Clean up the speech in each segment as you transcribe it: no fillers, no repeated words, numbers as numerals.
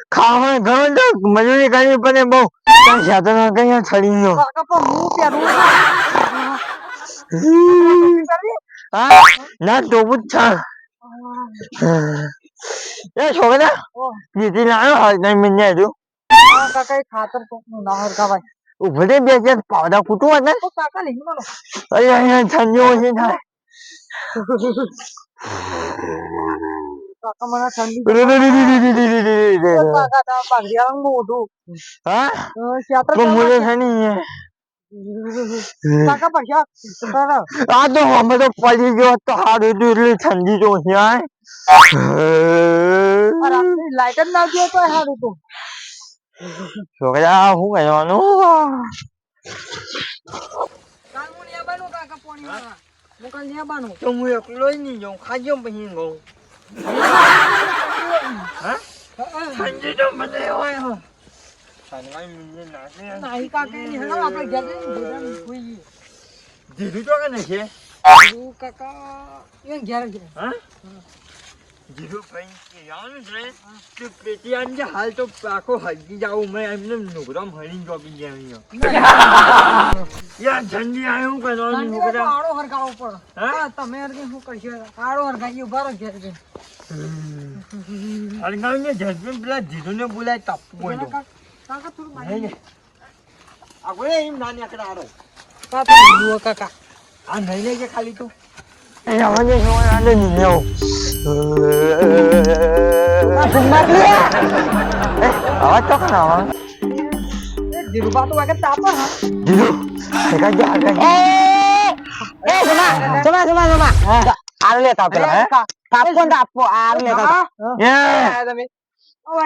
ખાવા ઘણો તો મજૂરી કરવી પડે બહુ સાધન કઈ છડી ગયો ના ટોપું જ છે છોકરા જીતી લાવ્યો હાલ નહીં મિને હજુ ખાતર ના હરકાવાય ઉભો બે પાવડા ફૂટવા ને કાકા નહીં માનો અરે અહીંયા ઠંડી ઓછી થાય કાકા મને ઠંડી કાકા તા પાઘડિયા મોઢું હા ક્ષેત્ર તો મુલે છે નહીં કાકા પૈસા આ તો અમે તો પડી ગયો તો હારું હતું એટલે ઠંડી તો છે લાઈટ જ ના ગયો તો હારું તું છોકરા શું કરવાનું કાકા પાણી વાળા મુકાલ લેવાનું તો હું એકલો જ નહીં જાઉં ખાજો પછી બહુ ઠંડી તો મને હોય નહીં કાકા ની હેલો આપણે ઘેર જઈને ભોજન જીરું તો કે છે કાકા એ ઘેર ઘેર હા જીરું ભાઈ કે આવવાનું છે તો પેટી આને હાલ તો આખો હજી જાઉં મેં એમને નુકરામ હળી જોબી ગયા યાર ઠંડી આવ્યું કરવાનું નુકરામ કાળો હરગાવો પડે હા તમે અરજી શું કરશો કાળો હરગાઈ ઉભા રહો ઘેર જઈને હળગાવીને જજમેન્ટ પેલા જીરુને બોલાય તાપવું હોય તો કાકા થોડું આપણે એમ ના નીકળે હારો કાકા આ નહીં લઈ ગયા ખાલી તું આવવાને આને નહીં આવાજ તો કના આવા જીરુબા તો વાગે તાપ હા જીરુ એકા જા જમા આર લેતા પેલા હે તાપ કોણ તાપો આર લેતા એ તમે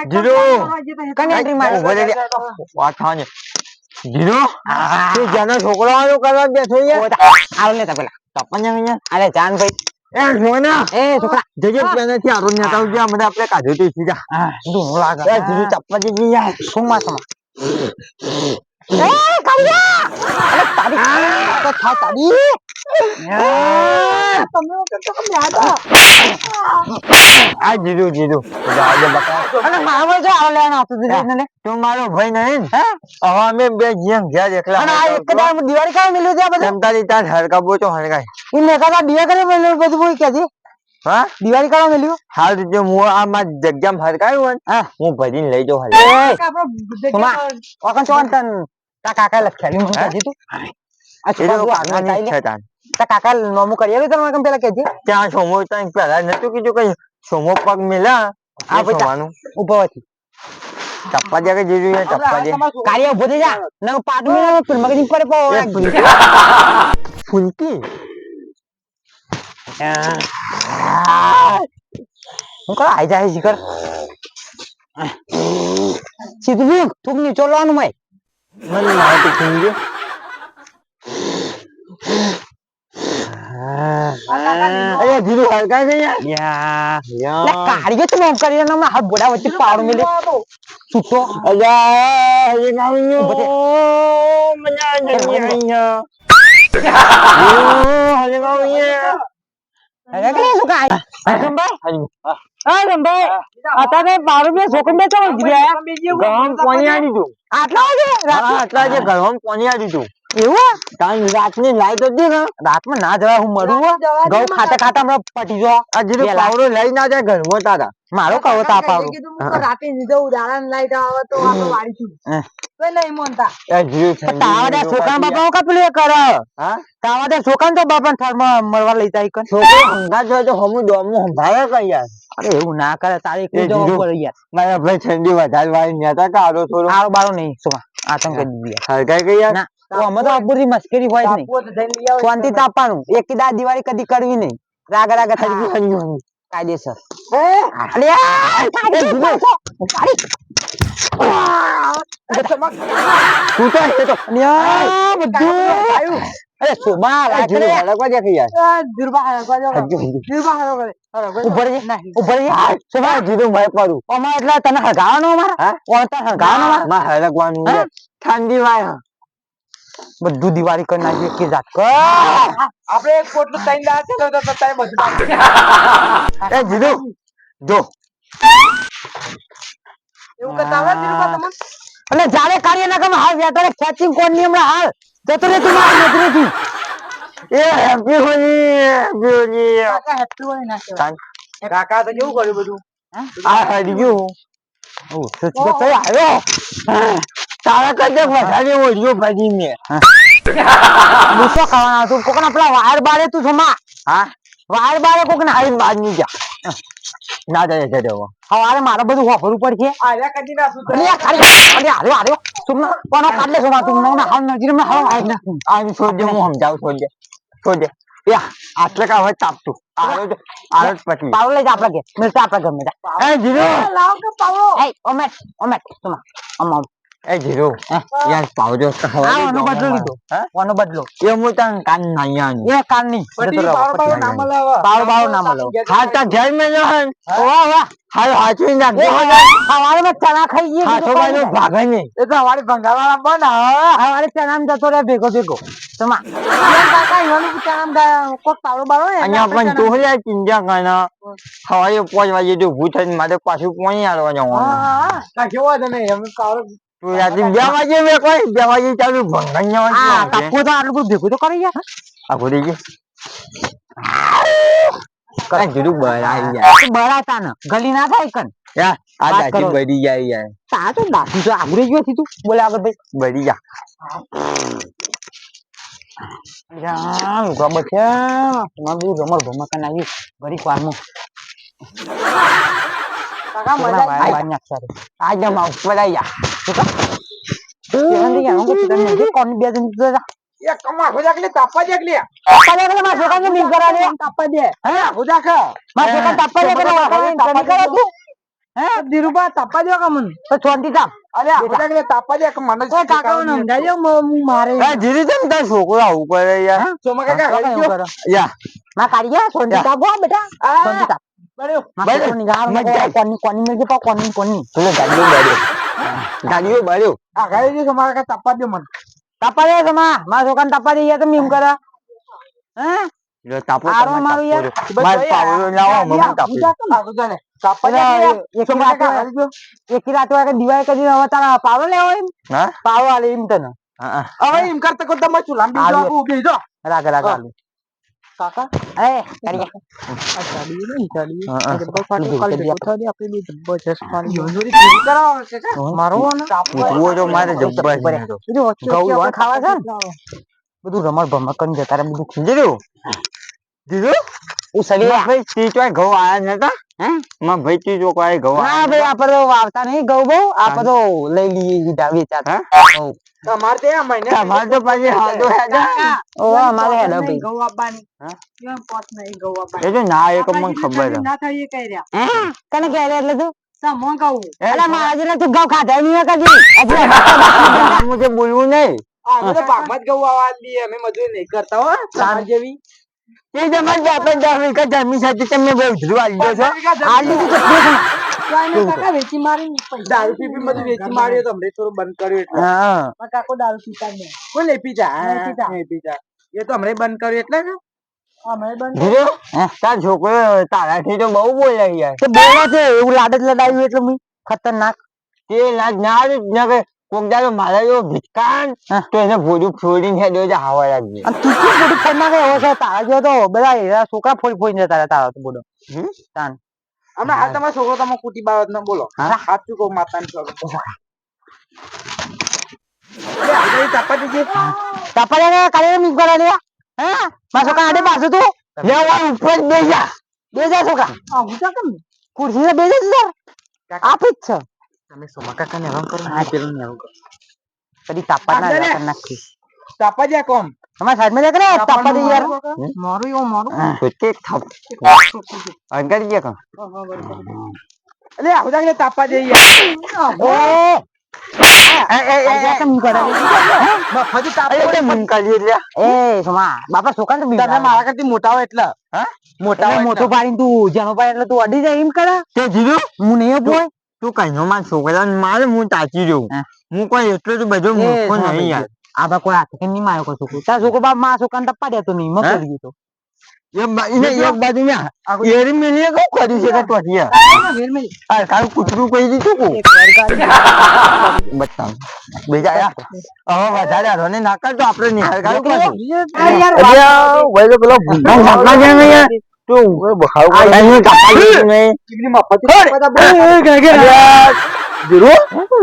જીરુ કન્યાત્રી મારે વાત થાને જીરુ તે જાના છોકરાઓ કરવા બેઠો યાર આર લેતા પેલા તપન અહીંયા અરે જાન ભાઈ એ સોના એ છોકરા જજે પેનેથી આરો નેતા ઉજા મને આપણે કાઢ્યો તો સીધા દૂનો લાગે એ જીરુ ચપ્પા જી યાર સુમા એ કાળિયા અરે તારી તો થા તારી તમે તો કેમ યાદ આ જીરુ જાજે બકા અને મારો જો આવ લેવાનો હતો ને તું મારો ભાઈ નહીં હે હવે અમે બે જીમ ગયા એકલા અને આ એક દામ દિવાળી કામ મિલ્યું છે બધું તમતારી તાર હરકાબો તો હરકાય ઇને કદા દિયા કરે મિલ્યું બધું બોલ કે જી હા દિવાળી કામ મિલ્યું હાલ જો હું આ માં જગ્યામ હરકાયું હોય હું ભરીને લઈ જાઉં હાલ સુમા ઓકન ચોન તન તા કાકા લખ્યાલી મને કહેજી તું આ એ તો કાકાની છે તાન તા કાકા નોમુ કરી તમે કેમ પેલા કહેજી ત્યાં સોમો ત્યાં પેલા નતું કીધું કઈ સોમો પગ મેલા આ સોવાનું ઉભોથી ચપ્પા દે કે જીજુ એ ચપ્પા દે કાર્ય ઉભો થઈ જા ન પાટ મેલા ફિલ્મ મગજ પર પો ફૂલકી હું કા આઈ જાય શિખર સીધું તું ની ચોલવાનું મય મને ના તો ખીંજે અરે જીજુ હરકાય છે યાર લે કાર્ય તો નોમ કરી ને હાથ બોડા વચ્ચે પાવડ મેલે છૂટો અલ્યા એ નાવ્યો મજા જમી અહીંયા હલે ગાવીએ અરે કે શું કાય સંભાઈ હા સંભાઈ આતાને 12 મે સોકન બે ચાલ ગયા ગરમ પાણી આડી દઉં આટલા વાગે આટલા જે ગરમ પાણી આડી દઉં એવું તાન રાતની લાઈટ હતી ને રાતમાં ના જવાય હું મરું ગૌ ખાતા ખાતા હમણાં પટી જો આજે તો પાવડો લઈ ના જાય ઘરમાં તારા મારો કવો તા પાવડો રાતે નીચે ઉડાડા લાઈટ આવે તો આપણે વાળીશું તો નહીં મોનતા એ જીવ છે તાવાડા છોકરા બાપા કા પેલું કર હા તાવાડા છોકરા તો બાપા થરમાં મરવા લઈ જાય કન છોકરો હંગા જો તો હમુ દોમો સંભાળે કઈ યાર અરે એવું ના કરે તારે એકલું જવું પડે યાર મારા ભાઈ ઠંડી વધારે વાળી નેતા કાઢો થોડો આરો બારો નહીં સુમા આતંક કરી દીધી હરકાય ગઈ યાર ના તો અમે તો અબુરી મસ્કરી હોય નહીં શાંતિ તાપવાનું એક દા દિવાળી કદી કરવી નહીં રાગ રાગ થઈ ગયું કાયદેસર અરે તું તો એ તો અરે સુમા જીવ હળકવા દે કે યાર દુર્બા હરવા જો દુર્બા હરવા ઉપર સુમા જીરું ભાઈ પડું અમાર એટલા તને હગાવાનો અમારા ઓતા હગાવાનો માં હળકવાનું ઠંડી વાય બધું દિવાળી કરી નાખી કે જાત આપણે એક પોટલું તૈન દા છે તો તઈ બધું એ જીરું જો એવું કરતા આવડે ધીરુભા તમને? એટલે જાડે કાઢીએ ના તમે હાલ વેટરે ખેંચી કોણ ની હમણાં હાલ જતો રે તું મારી નજરેથી એ હેપી હોલી કાકા હેપી હોય ના કહેવાય. કાકા તો કેવું કર્યું બધું? આ હરી ગયું ઓ તો કઈ આવ્યો તારા કરતે વધારે ઓળ્યો ભાજી મે મૂસો ખાવાના તું કોકના પેલા વાયર બારે તું સમા હા વાયર બારે કોકના હારી બાદ ની જા ના જાય છે દેવો હવારે મારે બધું વાપરવું પડશે આર્યા કદી ના સુધરે. અરે ખાલી અરે અરે તું કોનો કાઢલે સમા તું ના હાલ નજર મે હાલ આઈ ના આ છોડ દે હું સમજાવ છોડ દે યા આટલે કા હોય તાપતું આરો પછી પાવલો લઈ જા આપડા કે મિલતા આપડા ગમે જા એ જીરો લાવ કે પાવડો. એ ઓમેટ સમા અમ્મા એ જીરો યાર પાવજો હવારે ઓનો બદલો લીધો ઓનો બદલો એ મુ તન કાન નાયાન એ કાન ની બધી પાવડો ના મળે હવે. પાવડો ના મળો હા તા જઈ મે જહન વાહ વાહ હાલ હાચી ના હવારે મે ચણા ખાઈ ગઈ હા તો ભાઈ ભાગે ની એ તો હવારે ભંગાવાળા બન હવારે ચણા માં જતો રે ભેગો સમા કાકા ઈવાનું પૂછામ કોક પાવડો બાળો ને અહીંયા પણ તો હે ચિંતા કરના હવારે 5 વાગે જો ભૂત થઈને મારે પાછું પોણી આલવા જવાનું હા કા કેવો તને એમ પાવડો તું રાતે 2 વાગે મે કોઈ 2 વાગે ચાલુ ભંગાઈ આ કાપો તો આટલું ભેગું તો કરી યાર આ ભૂલી ગઈ કઈ જુદું બરાઈ જાય બરાતા ને ગલી ના થાય કન યાર આ દાજી બડી જાય યાર તા તો દાજી તો આગળ ગયો થી તું બોલે આગળ ભાઈ બડી જા યાર ગમે છે મારું રમર ભમા કન આવી ઘડી વારનું કાકા મજા આવી બાન્યા સારે આજ માં ઉપર આયા કેન દી આવું કે તને જે કોણ બે દિન જા એ કમા હોજા કે તાપા દે કે તાપા દે માં છોકરા ને મિલ કરા દે તાપા દે હે હોજા કે માં છોકરા તાપા દે કે તાપા કરે તું હે ધીરુભા તાપા દે કે મન તો છોંટી તાપ અરે હોજા કે તાપા દે કે મને એ કાકા મને સમજાય હું મારે એ ધીરે ધીરે તાર છોકરો આવું કરે યાર સોમા કાકા હરી ગયો યા માં કાઢીયા છોંટી તાપ હો બેટા છોંટી તાપ બરો બરો કોની ગાળ માં કોની મેં કે કોની ચલો ગાડીઓ બરો આ ગાડી જો સોમા કાકા તાપા દે મન તાપા દે સમા માં છોકરાને તાપા દે યાર તમે એમ કરે હે લો તાપો આરો મારું યાર માર પાવલો લાવો મમ્મી તાપો જાને તાપા દે એક રાત હરી ગયો એક રાત વાગે દિવાળી કરી હવે તારા પાવલો લેવો એમ હા પાવલો આલે એમ તને હા હવે એમ કરતા કરતા મત લાંબી જો ઉભી જો રાગ આલુ કાકા એ કરી આ ચાલી નહીં ચાલી અરે બહુ ફાટી કાલ ઉઠા દે આપણે બી જબરજસ્ત પાણી જોરી પૂરી કરાવો કાકા મારો ને પૂરો જો મારે જબરજસ્ત ગૌ ખાવા છે ને બધું રમણ ભમણ કરીને જતા રે બધું ખીજર્યું દીધું ઓ સગે ભાઈ ચીચવાય ઘઉં આયા નતા હે માં ભાઈ ચીચો કોઈ ઘઉં ના ભાઈ આપણે તો વાવતા નહીં ઘઉં બહુ આપણે તો લઈ લઈએ સીધા વેચાતા તમાર તે આ મહિને તમાર તો પછી હાજો હેડા ઓ અમારે હેડા ભાઈ ગૌ આપવાની કેમ પોત નહીં ગૌ આપવાની એ જો ના એક મને ખબર છે ના થાય એ કહી રહ્યા હે કને કહે એટલે તું સમો કહું અલા મારા જેને તું ઘઉં ખાધા નહીં કદી હજી મુજે બોલવું નહીં અમે તો ભાગમાં જ ગૌ આવવા દઈએ અમે મજૂરી નહીં કરતા હો તમાર જેવી એ જમા જાપે જામી કા જામી સાથે તમે બહુ ધ્રુવ આલ્યો છો આલી તો કાઈ કાકા વેચી મારી દારૂ પીપી બધું વેચી માર્યો તો હમણે થોડું બંધ કર્યું એટલે હા કાકો દારૂ પીતા નહીં કોઈ નહીં પીતા એ તો હમણે બંધ કર્યું એટલે કે અમે બંધ તાર છોકરો તારાથી તો બહુ બોલાય યાર તો બોલા છે એવું લાડ જ લડાવ્યું એટલે હું ખતરનાક તે લાજ ના ના કે કોક દાડો મારા જો ભીટકાન તો એને ભોજું ફોડીને હેડ્યો છે હવા લાગી અને તું શું બધું ફોડ નાખે એવો છે તારા જો તો બધા એરા છોકરા ફોડીને જતા રહે તારા તો બોલો તાન અમે હાલ તમારો છોકરો તમે કુટી બાબત ન બોલો સાચું કહું માતાને છોકરો અરે તાપા દીજે તાપા દે કાલે મિસ કરા લે હે મારા છોકરા આડે પાછો તું લેવા ઉપર બેજા છોકરા હું જા કેમ ખુરશી બેજા સર આપી જ છે તમે સોમા કાકા ને હમ કરો હા પેલું ને આવું કદી તાપા ના નાખી તાપા જા કોમ તમારા સાઈડ માં દેખ તાપા દે યાર મારું યો મારું તે થપ અંગર જે કા અલે આ હોજા કે તાપા દે યાર બાપા છોકરા તો મારા કરતી મોટા હોય એટલે મોટું પાડીને તું જેનો પાડી એટલે તું અડી જાય એમ કરે તે જીરું હું નહીં બોય તું કઈ નો માર છોકરા મારે હું તાચી જઉં હું કોઈ એટલો તો બધો મૂર્ખો નહીં યાર આ બા કોઈ હાથ કે નહીં માર્યો કોઈ છોકરો તાર છોકરો બાપ માં છોકરાને ટપ્પા દેતો નહીં મત ગયું તો એક બાજુ ને એરી મેલીએ કઉ કર્યું છે કે ટોટિયા આ કાલ કૂતરું કહી દીધું કો બતાવ બેજા હવે વધારે આરો ને ના કર તો આપણે નિહાળ કાઢું પાછું ભાઈ તો પેલો ભૂંડા જેમ યાર તું બખાવ અહીં કાપા મે ચીકની મફત જરો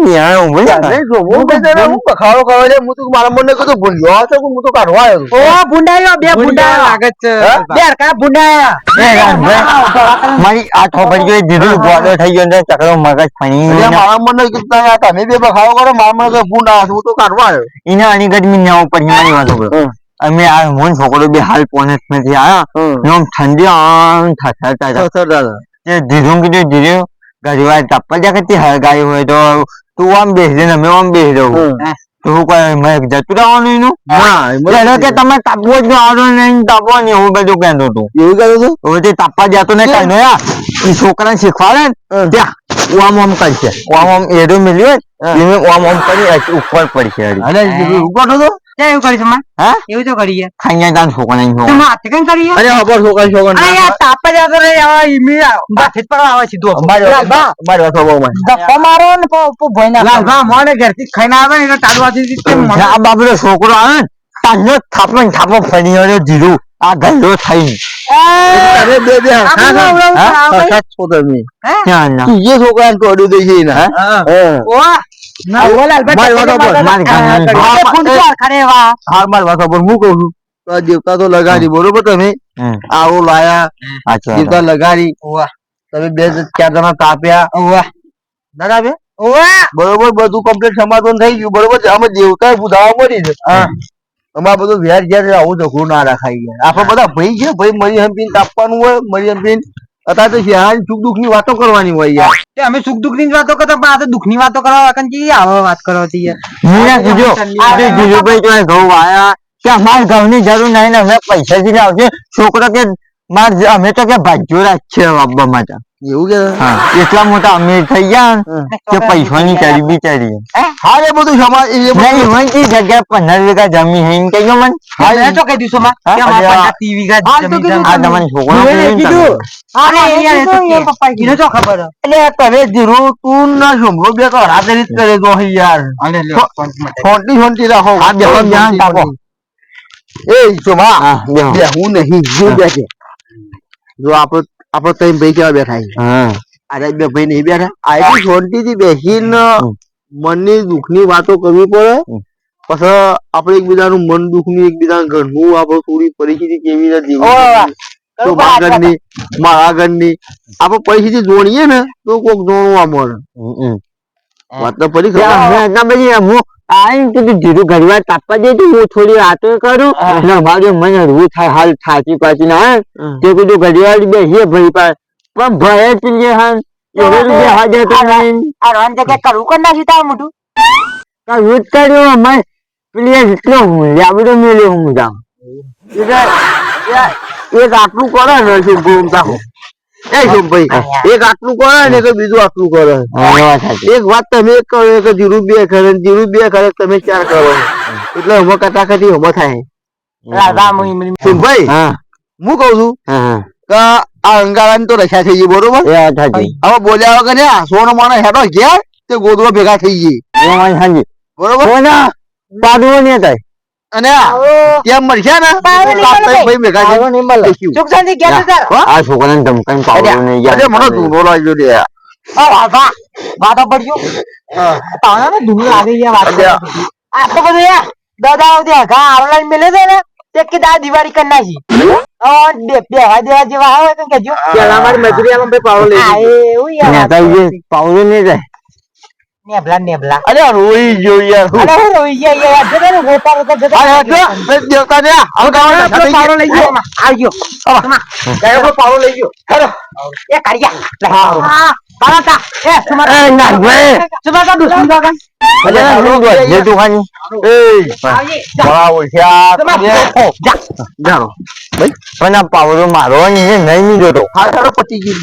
નિહાળ હું જો હું બેટા હું બખાવ ખાવા લે હું તો મારા મને કીધું ભૂંડ્યો તો હું તો કાઢવા આવ્યો ઓ ભૂંડાયો બે ભૂંડા લાગે છે બે કા ભૂંડા મારી આ ઠોપડી જોઈ દીધું ગોડો થઈ ગયો ને ચકરો મગજ ફણી મારા મને કીધું તમે બે બખાવ કરો મારા મને ભૂંડા હું તો કાઢવા આવ્યો ઈને આની ગડમી ને ઉપર મારી વાતો કરો અમે આ મોન છોકરો બે હાલ પોને નથી આયા નોમ ઠંડી આમ થાતા એ દીધું કીધું દીધું ગરીવા ટપ્પા જગતી હળગાઈ હોય તો તું આમ બેસી દે અમે આમ બેસી દઉં તો હું કોઈ મેં જતું રહેવાનું એનું ના કે તમે તાપવો જ આવડો નહીં તાપવો ને એવું બધું કહેતો તું એવું કહેતો તું હવે તે તાપવા જતો ને કઈ નયા એ છોકરાને શીખવાડે ને ત્યાં આમ આમ કરશે આમ એરો મિલ્યો એને આમ આમ કરી ઉપર પડશે અરે ઉપર તો એવું કરી છે હા એવું તો કરીએ ખાઈ જાય છોકરા નહીં હાથે કઈ કરીએ અરે ખબર છોકરા અરે યાર તાપવા જતો રે આ ઈમી બાથે પર આવે સીધો મારો થવો મને ધક્કો મારો ને ભોય ના લાગા મોને ઘરથી ખાઈને આવે ને ટાડવાથી આ બાબરો છોકરો આવે ને તાનો થાપો ફરી રહ્યો જીરું આ ગલ્લો થઈ અરે બે હા છોકરા મે ના ના તું જે છોકરાને તોડ્યું દે છે ને ઓવા ના ઓલા દેવતા તો લગાડી બરોબર તમે આવો લાયા દેવતા લગાડી તમે બે ચાર જણા તાપ્યા બરોબર બધું કમ્પ્લીટ સમાધાન થઈ ગયું બરોબર અમે દેવતા બુધાવા મળી છે અમારે બધું વ્યાજ ઘેર આવું ઝઘડું ના રાખાઈ ગયા આપડે બધા ભાઈ છે ભાઈ મરી હંપીને તાપવાનું હોય મરી હંપીને અત્યારે તો શિયાળ સુખ દુઃખ ની વાતો કરવાની હોય યાર અમે સુખ દુઃખ ની વાતો કરતા પણ આ તો દુઃખ ની વાતો કરવા આવો વાત કરો ઘઉં આયા કે અમારે ઘઉં ની જરૂર નહીં ને અમે પૈસા થી આવશે છોકરો કે અમે તો કે ભાજ્યો રાખીએ આપવા માટે એવું કે એટલા મોટા અમીર થઈ ગયા કે પૈસાની ચરબી ચડી હા એ બધું સમાજ જગ્યા 15 વીઘા જમીન હે કઈ ગયો મને હા તો કઈ દિવસો માં 30 વીઘા જમીન આ તમને છોકરો કીધું અરે યાર પપ્પા કીધું તો ખબર એટલે કરે જીરું તું ના સમરો બે તો રાતે રીત કરે જો યાર અરે છોટી રાખો આ બેહો ધ્યાન તાકો એ જોમા બે હું નહીં જો બેઠે જો આપડે તઈ ભાઈ કેવા બેઠા છે અરે બે ભાઈ નહીં બેઠા આઈ શાંતિથી બેસીને મનની દુઃખની વાતો કરવી પડે પછી આપણે એકબીજાનું મન દુઃખની એકબીજાનું ઘરનું આપણે થોડી પરિસ્થિતિ કેવી રીતે જીવવાની મારા ઘરની આપણે પરિસ્થિતિ જોડીએ ને તો કોક જોણવા મળે વાત તો પડી ધીરું ઘણી વાર તાપવા દે હું થોડી વાતો કરું મારું મને રૂ થાય હાલ થાચી પાછી ના તે કીધું ઘણી વાર બેસીએ ભાઈ પાસે પણ ભય જ લે હા હાજર તો નહીં કરવું કર નાખી તાર મોટું કરવું જ કર્યું અમારે પેલી એટલો લાબડો મેલ્યો હું જાઉં એક આટલું કરે ને એ ભાઈ એક આટલું કરે ને બીજું આટલું કરે એક વાત તમે એક કરો કે જીરું બે કરે તમે 4 કરો એટલે હમણાં કટાકટી હમણાં થાય ભાઈ હું કઉ છું કે આ અંગારા તો રસ્યા થઈ ગઈ બરોબર હવે બોલ્યા વગર ને સોનો માણસ હેડો ઘેર તે ગોદડો ભેગા થઈ ગઈ બરોબર પાડવો નહીં થાય અને એમ મળશે ને ભાઈ ભેગા આ છોકરાને ધમકાઈને પાડવો નહીં યાર મને ધૂનો લાગ્યો રે વાતો પડ્યો તાણા ધૂનો લાગી ગયા વાત આ તો બધું યાર દાદા આવતી ઘા આરલાઈ મેલે છે ને તે કે દા દિવાળી કરી નાખી દેવા જેવા આવે તો કેજો પેલા મારી મજૂરી આમ ભાઈ પાવડો લઈ એવું યાર પાવડો નહીં જાય નેબલા અરે રોઈ ગયો યાર અરે રોઈ ગયા યાર જરા ગોપાલ તો જરા અરે દેવતા ને આવ ગાવડા પાવડો લઈ ગયો આવજો તમા ગાયો પાવડો લઈ ગયો હેલો એ કાઢિયા હા પાલાતા એ સુમાર એ ના ભાઈ સુમાર કા દુશ્મન કા અરે જે દુખાની એ બડા ઓછા જા જાનો ભાઈ પણ આ પાવડો મારો નહીં જોતો હા તારો પતિ ગઈ